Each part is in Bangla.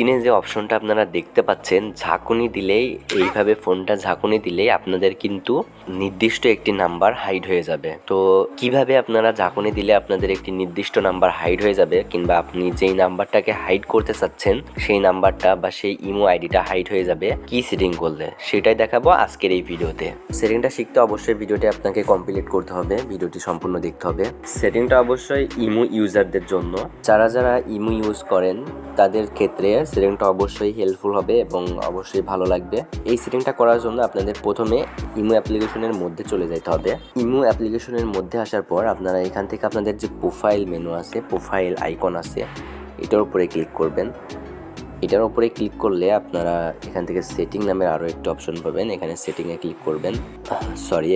স্ক্রিনে যে অপশনটা আপনারা দেখতে পাচ্ছেন, ঝাঁকুনি দিলেই এইভাবে ফোনটা ঝাঁকুনি দিলেই আপনাদের কিন্তু নির্দিষ্ট একটি নাম্বার হাইড হয়ে যাবে। তো কিভাবে আপনারা ঝাঁকুনি দিলে আপনাদের একটি নির্দিষ্ট নাম্বার হাইড হয়ে যাবে, কিংবা আপনি যেই নাম্বারটাকে হাইড করতে চাচ্ছেন সেই নাম্বারটা বা সেই ইমো আইডিটা হাইড হয়ে যাবে কি সেটিং করলে, সেটাই দেখাবো আজকের এই ভিডিওতে। সেটিংটা শিখতে অবশ্যই ভিডিওটি আপনাকে কমপ্লিট করতে হবে, ভিডিওটি সম্পূর্ণ দেখতে হবে। সেটিংটা অবশ্যই ইমো ইউজারদের জন্য, যারা যারা ইমো ইউজ করেন তাদের ক্ষেত্রে সেটিংটা অবশ্যই হেল্পফুল হবে এবং অবশ্যই ভালো লাগবে। এই সেটিংটা করার জন্য আপনাদের প্রথমে ইমো অ্যাপ্লিকেশনের মধ্যে চলে যেতে হবে। ইমো অ্যাপ্লিকেশনের মধ্যে আসার পর আপনারা এখান থেকে আপনাদের যে প্রোফাইল মেনু আছে, প্রোফাইল আইকন আছে, এটার উপরে ক্লিক করবেন। এটার উপরে ক্লিক করলে আপনারা এখান থেকে সেটিং নামের আরও একটা অপশন পাবেন, এখানে সেটিংয়ে ক্লিক করবেন।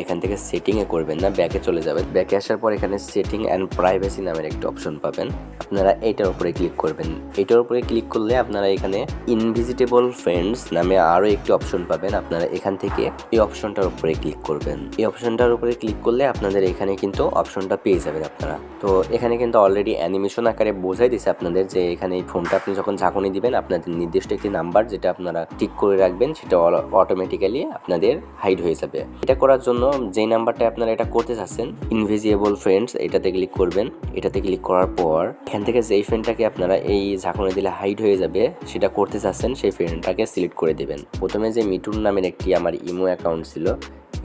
এখান থেকে সেটিংয়ে করবেন না, ব্যাকে চলে যাবেন। ব্যাকে আসার পর এখানে সেটিং অ্যান্ড প্রাইভেসি নামের একটা অপশন পাবেন, আপনারা এইটার উপরে ক্লিক করবেন। এইটার উপরে ক্লিক করলে আপনারা এখানে ইনভিজিটেবল ফ্রেন্ডস নামে আরও একটি অপশন পাবেন, আপনারা এখান থেকে এই অপশনটার উপরে ক্লিক করবেন। এই অপশনটার উপরে ক্লিক করলে আপনাদের এখানে কিন্তু অপশনটা পেয়ে যাবেন আপনারা। তো এখানে কিন্তু অলরেডি অ্যানিমেশন আকারে বোঝাই দিছে আপনাদের যে এখানে এই ফোনটা আপনি যখন ঝাঁকুনি দিবেন আপনাদের নির্দিষ্ট একটি নাম্বার যেটা আপনারা ঠিক করে রাখবেন সেটা অটোমেটিক্যালি আপনাদের হাইড হয়ে যাবে। এটা করার জন্য যেই নাম্বারটা আপনারা এটা করতে চাচ্ছেন, ইনভিজিবল ফ্রেন্ডস, এটাতে ক্লিক করবেন। এটাতে ক্লিক করার পর এখান থেকে যেই ফ্রেন্ডটাকে আপনারা এই ঝাঁকুনি দিলে হাইড হয়ে যাবে সেটা করতে চাচ্ছেন সেই ফ্রেন্ডটাকে সিলেক্ট করে দেবেন। প্রথমে যে মিঠুন নামের একটি আমার ইমো অ্যাকাউন্ট ছিল,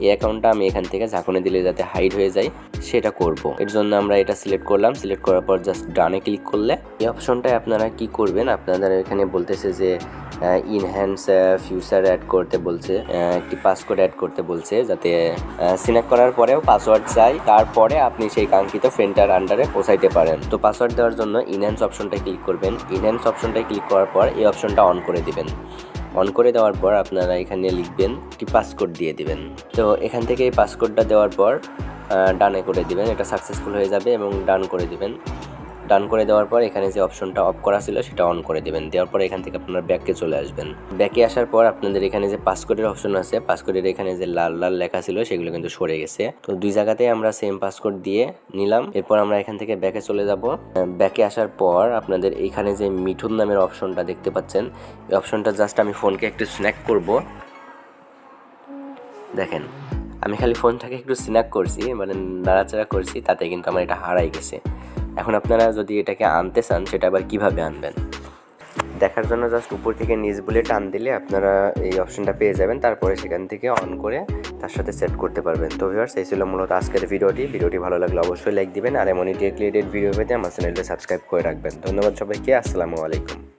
এই অ্যাকাউন্টটা আমি এখান থেকে ঝাঁকুনি দিলে যাতে হাইড হয়ে যায় সেটা করব। এর জন্য আমরা এটা সিলেক্ট করলাম। সিলেক্ট করার পর জাস্ট ডানে ক্লিক করলে এই অপশনটায় আপনারা কি করবেন, আপনাদের এখানে বলতেছে যে ইনহ্যান্স ফিউচার অ্যাড করতে বলছে, একটি পাসওয়ার্ড অ্যাড করতে বলছে, যাতে সিলেক্ট করার পরেও পাসওয়ার্ড চাই, তারপরে আপনি সেই কাঙ্ক্ষিত ফ্রেন্ডটার আন্ডারে পৌঁছাইতে পারেন। তো পাসওয়ার্ড দেওয়ার জন্য ইনহ্যান্স অপশনটায় ক্লিক করবেন। ইনহ্যান্স অপশনটায় ক্লিক করার পর এই অপশনটা অন করে দিবেন। অন করে দেওয়ার পর আপনারা এখানে লিখবেন, একটি পাসকোড দিয়ে দিবেন। তো এখান থেকে এই পাসকোডটা দেওয়ার পর ডানে করে দিবেন, এটা সাকসেসফুল হয়ে যাবে এবং ডান করে দিবেন। ডান করে দেওয়ার পর এখানে যে অপশনটা অফ করা ছিল সেটা অন করে দেবেন। দেওয়ার পর এখান থেকে আপনারা ব্যাকে চলে আসবেন। ব্যাকে আসার পর আপনাদের এখানে যে পাসকোডের অপশন আছে, পাসকোডের এখানে যে লাল লাল লেখা ছিল সেগুলো কিন্তু সরে গেছে। তো দুই জায়গাতেই আমরা সেম পাসকোড দিয়ে নিলাম। এরপর আমরা এখান থেকে ব্যাকে চলে যাব। ব্যাকে আসার পর আপনাদের এইখানে যে মিঠুন নামের অপশনটা দেখতে পাচ্ছেন, এই অপশনটা জাস্ট আমি ফোনকে একটু স্ন্যাক করব। দেখেন, আমি খালি ফোনটাকে একটু স্ন্যাক করছি, মানে নাড়াচাড়া করছি, তাতে কিন্তু আমার এটা হারাই গেছে। এখন আপনারা যদি এটাকে আনতে চান সেটা আবার কিভাবে আনবেন দেখার জন্য জাস্ট উপর থেকে নিচ বলে টান দিলে আপনারা এই অপশনটা পেয়ে যাবেন। তারপরে সেখান থেকে অন করে তার সাথে সেট করতে পারবেন। তো ভিউয়ার্স, এই ছিল মূলত আজকের ভিডিওটি ভালো লাগলে অবশ্যই লাইক দিবেন, আর এমনই রিলেটেড ভিডিও পেতে আমার চ্যানেলটা সাবস্ক্রাইব করে রাখবেন। ধন্যবাদ সবাইকে, আসসালামু আলাইকুম।